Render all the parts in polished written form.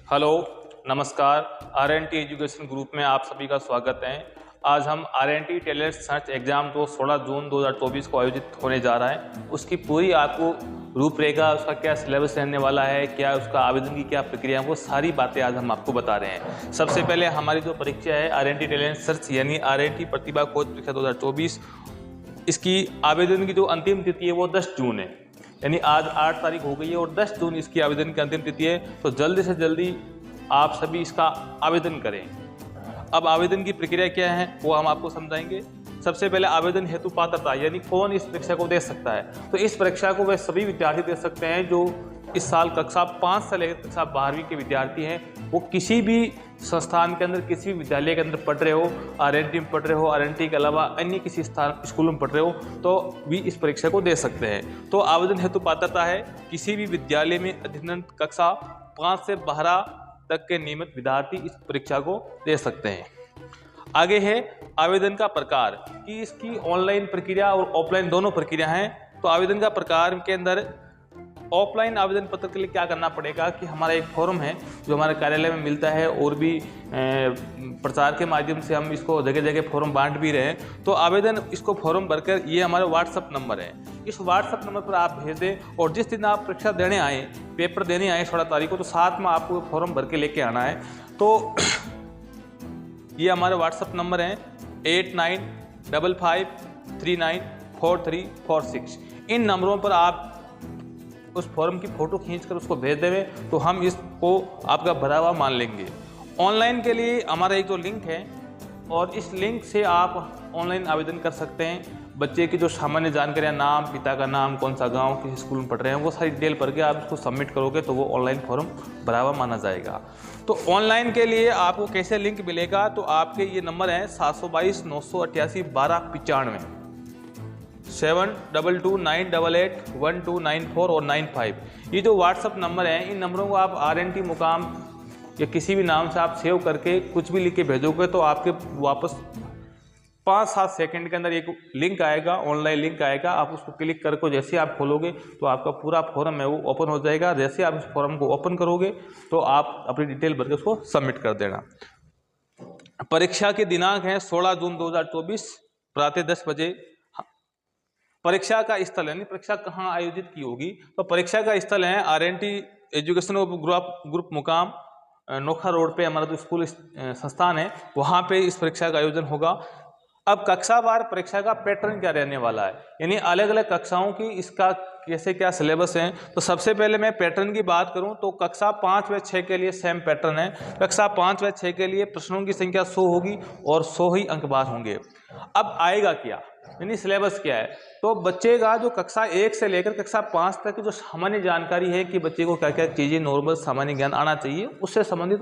Hello, नमस्कार। आर.एन.टी education group में आप सभी का स्वागत है। आज हम आर.एन.टी टेलर सर्च एग्ज़ाम जो 16 जून 2024 को आयोजित होने जा रहा है, उसकी पूरी आपको रूपरेखा, उसका क्या सिलेबस रहने वाला है, क्या उसका आवेदन की क्या प्रक्रिया है, वो सारी बातें आज हम आपको बता रहे हैं। सबसे पहले हमारी जो परीक्षा है आर.एन.टी टेलर सर्च यानी आर.एन.टी प्रतिभा खोज परीक्षा 2024, इसकी आवेदन की जो अंतिम तिथि है वो 10 जून है। यानी आज 8 तारीख हो गई है और 10 जून इसकी आवेदन की अंतिम तिथि है। तो जल्दी से जल्दी आप सभी इसका आवेदन करें। अब आवेदन की प्रक्रिया क्या है वो हम आपको समझाएंगे। सबसे पहले आवेदन हेतु पात्रता यानी कौन इस परीक्षा को दे सकता है। तो इस परीक्षा को वह सभी विद्यार्थी दे सकते हैं जो इस साल कक्षा 5 से लेकर कक्षा 12वीं के विद्यार्थी हैं। वो किसी भी संस्थान के अंदर, किसी भी विद्यालय के अंदर पढ़ रहे हो, आर.एन.टी में पढ़ रहे हो, आर.एन.टी के अलावा अन्य किसी स्कूल में पढ़ रहे हो, तो भी इस परीक्षा को दे सकते हैं। तो आवेदन हेतु पात्रता है किसी भी विद्यालय में अध्ययन कक्षा 5 से 12 तक के नियमित विद्यार्थी इस परीक्षा को दे सकते हैं। आगे है आवेदन का प्रकार कि इसकी ऑनलाइन प्रक्रिया और ऑफलाइन दोनों प्रक्रिया हैं। तो आवेदन का प्रकार के अंदर ऑफलाइन आवेदन पत्र के लिए क्या करना पड़ेगा कि हमारा एक फॉर्म है जो हमारे कार्यालय में मिलता है और भी प्रचार के माध्यम से हम इसको जगह जगह फॉर्म बांट भी रहे हैं। तो आवेदन इसको फॉर्म भरकर, ये हमारा व्हाट्सअप नंबर है, इस व्हाट्सअप नंबर पर आप भेज दें और जिस दिन आप परीक्षा देने आए, पेपर देने आए 16 तारीख को, तो साथ में आपको फॉर्म भर के लेके आना है। तो ये हमारे व्हाट्सअप नंबर हैं 8955394346। इन नंबरों पर आप उस फॉर्म की फ़ोटो खींचकर उसको भेज देंगे तो हम इसको आपका भरा हुआ मान लेंगे। ऑनलाइन के लिए हमारा एक जो लिंक है और इस लिंक से आप ऑनलाइन आवेदन कर सकते हैं। बच्चे की जो सामान्य जानकारियाँ, नाम, पिता का नाम, कौन सा गांव, किस स्कूल में पढ़ रहे हैं, वो सारी डिटेल भर के आप उसको सबमिट करोगे तो वो ऑनलाइन फॉर्म भरा हुआ माना जाएगा। तो ऑनलाइन के लिए आपको कैसे लिंक मिलेगा, तो आपके ये नंबर हैं 722 988 1295, 7229881294 और 95। ये जो व्हाट्सअप नंबर हैं, इन नंबरों को आप आर.एन.टी मुकाम या किसी भी नाम से आप सेव करके कुछ भी लिख के भेजोगे तो आपके वापस 5-7 सेकंड के अंदर एक लिंक आएगा, ऑनलाइन लिंक आएगा। आप उसको क्लिक करके जैसे आप खोलोगे तो आपका पूरा फॉर्म है वो ओपन हो जाएगा। जैसे आप इस फॉर्म को ओपन करोगे तो आप अपनी डिटेल भर के उसको सबमिट कर देना। परीक्षा के दिनांक है 16 जून 2024 प्रातः 10 बजे। परीक्षा का स्थल यानी परीक्षा कहाँ आयोजित की होगी, तो परीक्षा का स्थल है आर.एन.टी एजुकेशन ग्रुप मुकाम नोखा रोड पे हमारा जो स्कूल संस्थान है, वहाँ पे इस परीक्षा का आयोजन होगा। अब कक्षावार परीक्षा का पैटर्न क्या रहने वाला है, यानी अलग अलग कक्षाओं की इसका कैसे क्या सिलेबस है। तो सबसे पहले मैं पैटर्न की बात करूं तो कक्षा 5 व 6 के लिए सेम पैटर्न है। कक्षा 5 व 6 के लिए प्रश्नों की संख्या 100 होगी और 100 ही अंकबार होंगे। अब आएगा क्या, यानी सिलेबस क्या है, तो बच्चे का जो कक्षा 1 से लेकर कक्षा 5 तक की जो सामान्य जानकारी है कि बच्चे को क्या क्या चीज़ें नॉर्मल सामान्य ज्ञान आना चाहिए, उससे संबंधित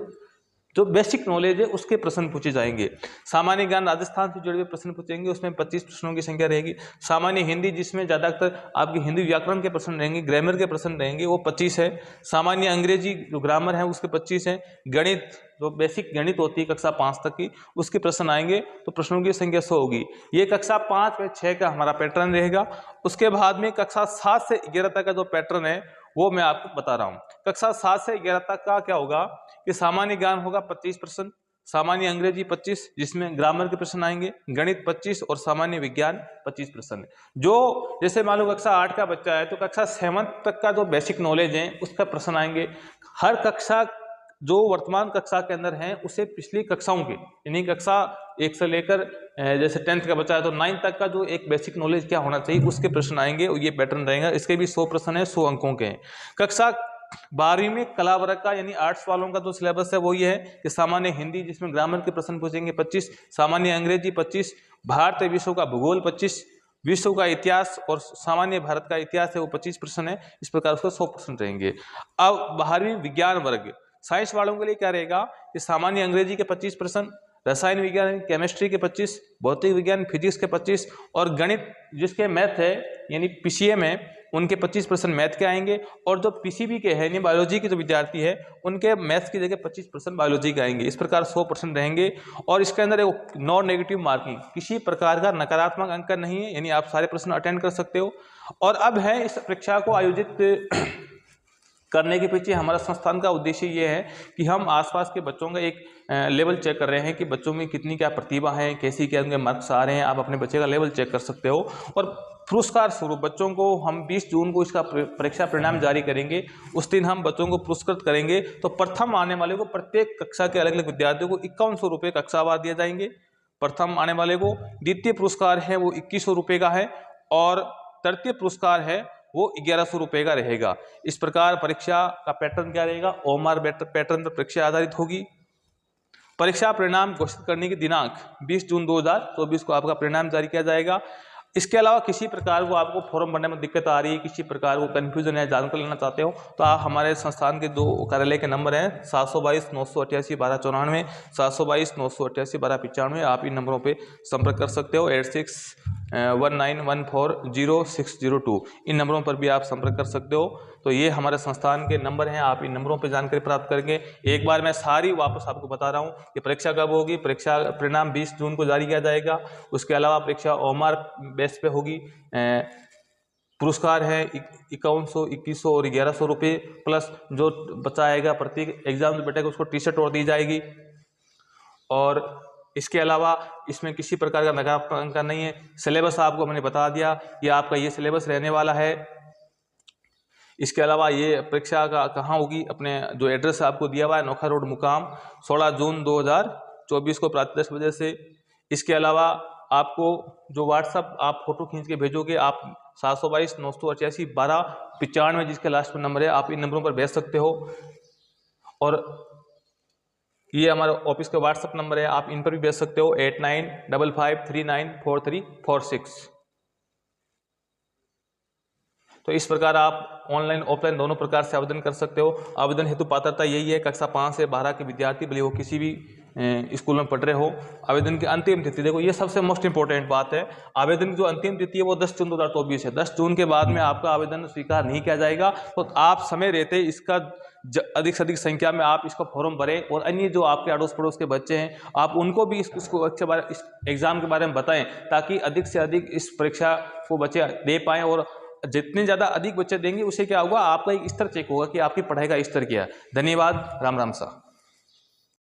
जो बेसिक नॉलेज है उसके प्रश्न पूछे जाएंगे। सामान्य ज्ञान राजस्थान से जुड़े हुए प्रश्न पूछेंगे, उसमें 25 प्रश्नों की संख्या रहेगी। सामान्य हिंदी जिसमें ज़्यादातर आपकी हिंदी व्याकरण के प्रश्न रहेंगे, ग्रामर के प्रश्न रहेंगे, वो 25 है। सामान्य अंग्रेजी जो ग्रामर है उसके 25 हैं। गणित जो बेसिक गणित होती है कक्षा 5 तक की, उसके प्रश्न आएंगे, तो प्रश्नों की संख्या 100 होगी। ये कक्षा 5 व 6 का हमारा पैटर्न रहेगा। उसके बाद में कक्षा 7 से 11 तक का जो पैटर्न है वो मैं आपको बता रहा हूँ। कक्षा 7 से 11 तक का क्या होगा कि सामान्य ज्ञान होगा 25 प्रश्न, सामान्य अंग्रेजी 25 जिसमें ग्रामर के प्रश्न आएंगे, गणित 25 और सामान्य विज्ञान 25 प्रश्न। जो जैसे मान लो कक्षा 8 का बच्चा है तो कक्षा 7 तक का जो बेसिक नॉलेज है उसका प्रश्न आएंगे। हर कक्षा जो वर्तमान कक्षा के अंदर हैं उसे पिछली कक्षाओं के, यानी कक्षा 1 से लेकर जैसे 10th का बच्चा है तो 9 तक का जो एक बेसिक नॉलेज क्या होना चाहिए उसके प्रश्न आएंगे और ये पैटर्न रहेगा। इसके भी 100 प्रश्न है, 100 अंकों के हैं। कक्षा 12वीं में कला वर्ग का यानी आर्ट्स वालों का जो सिलेबस है वो ये है कि सामान्य हिंदी जिसमें ग्रामर के प्रश्न पूछेंगे 25, सामान्य अंग्रेजी 25, भारतीय विश्व का भूगोल 25, विश्व का इतिहास और सामान्य भारत का इतिहास है वो 25 प्रश्न है। इस प्रकार उसको 100 प्रश्न रहेंगे। अब 12वीं विज्ञान वर्ग साइंस वालों के लिए क्या रहेगा कि सामान्य अंग्रेजी के 25 प्रश्न, रसायन विज्ञान केमिस्ट्री के 25, भौतिक विज्ञान फिजिक्स के 25 और गणित जिसके मैथ है यानी पीसीएम है उनके 25 प्रश्न मैथ के आएंगे। और जो पीसीबी के है यानी बायोलॉजी के जो विद्यार्थी है उनके मैथ्स की जगह 25 प्रश्न बायोलॉजी के आएंगे। इस प्रकार 100 प्रश्न रहेंगे। और इसके अंदर एक नॉन नेगेटिव मार्किंग, किसी प्रकार का नकारात्मक अंक नहीं है, यानी आप सारे प्रश्न अटेंड कर सकते हो। और अब है इस परीक्षा को आयोजित करने के पीछे हमारा संस्थान का उद्देश्य ये है कि हम आसपास के बच्चों का एक लेवल चेक कर रहे हैं कि बच्चों में कितनी क्या प्रतिभा है, कैसी क्या उनके मार्क्स आ रहे हैं। आप अपने बच्चे का लेवल चेक कर सकते हो। और पुरस्कार स्वरूप बच्चों को हम 20 जून को इसका परीक्षा परिणाम जारी करेंगे। उस दिन हम बच्चों को पुरस्कृत करेंगे। तो प्रथम आने वाले को प्रत्येक कक्षा के अलग अलग विद्यार्थियों को 5100 रुपये कक्षावार दिए जाएंगे प्रथम आने वाले को। द्वितीय पुरस्कार है वो 2100 रुपये का है और तृतीय पुरस्कार है वो 1100 रुपये का रहेगा। इस प्रकार परीक्षा का पैटर्न क्या रहेगा, ओएमआर पैटर्न पर परीक्षा आधारित होगी। परीक्षा परिणाम घोषित करने की दिनांक 20 जून 2024 को आपका परिणाम जारी किया जाएगा। इसके अलावा किसी प्रकार को आपको फॉर्म भरने में दिक्कत आ रही है, किसी प्रकार को कन्फ्यूजन है, जानकारी लेना चाहते हो तो आप हमारे संस्थान के 2 कार्यालय के नंबर हैं 722 988 1294, 722 988 1295। आप इन नंबरों पे संपर्क कर सकते हो। 8619140602 इन नंबरों पर भी आप संपर्क कर सकते हो। तो ये हमारे संस्थान के नंबर हैं, आप इन नंबरों पर जानकारी प्राप्त करेंगे। एक बार मैं सारी वापस आपको बता रहा हूँ कि परीक्षा कब होगी। परीक्षा परिणाम 20 जून को जारी किया जाएगा। उसके अलावा परीक्षा ओएमआर बेस पे होगी। पुरस्कार है 5100, 2100 और 1100 रुपये, प्लस जो बच्चा आएगा प्रत्येक एग्जाम में बैठेगा उसको टी-शर्ट और दी जाएगी। और इसके अलावा इसमें किसी प्रकार का नकारात्मक अंक नहीं है। सिलेबस आपको मैंने बता दिया, ये आपका ये सिलेबस रहने वाला है। इसके अलावा ये परीक्षा का कहाँ होगी, अपने जो एड्रेस आपको दिया हुआ है नोखा रोड मुकाम, 16 जून 2024 को प्रातः 10 बजे से। इसके अलावा आपको जो व्हाट्सअप आप फोटो खींच के भेजोगे, आप 722 988 1295 जिसके लास्ट में नंबर है, आप इन नंबरों पर भेज सकते हो। और ये हमारा ऑफिस का व्हाट्सअप नंबर है, आप इन पर भी भेज सकते हो 8955394346। तो इस प्रकार आप ऑनलाइन ऑफलाइन दोनों प्रकार से आवेदन कर सकते हो। आवेदन हेतु पात्रता यही है, कक्षा 5 से 12 के विद्यार्थी भले वो किसी भी स्कूल में पढ़ रहे हो। आवेदन की अंतिम तिथि, देखो ये सबसे मोस्ट इंपॉर्टेंट बात है, आवेदन की जो अंतिम तिथि है वो 10 जून 2024 है। 10 जून के बाद में आपका आवेदन स्वीकार नहीं किया जाएगा। तो आप समय रहते इसका अधिक से अधिक संख्या में आप इसका फॉर्म भरें और अन्य जो आपके अड़ोस पड़ोस के बच्चे हैं आप उनको भी इसको अच्छे बारे इस एग्जाम के बारे में बताएं, ताकि अधिक से अधिक इस परीक्षा को बच्चे दे पाएँ। और जितने ज़्यादा अधिक बच्चे देंगे उससे क्या होगा, आपका एक स्तर चेक होगा कि आपकी पढ़ाई का स्तर क्या है। धन्यवाद। राम राम सा।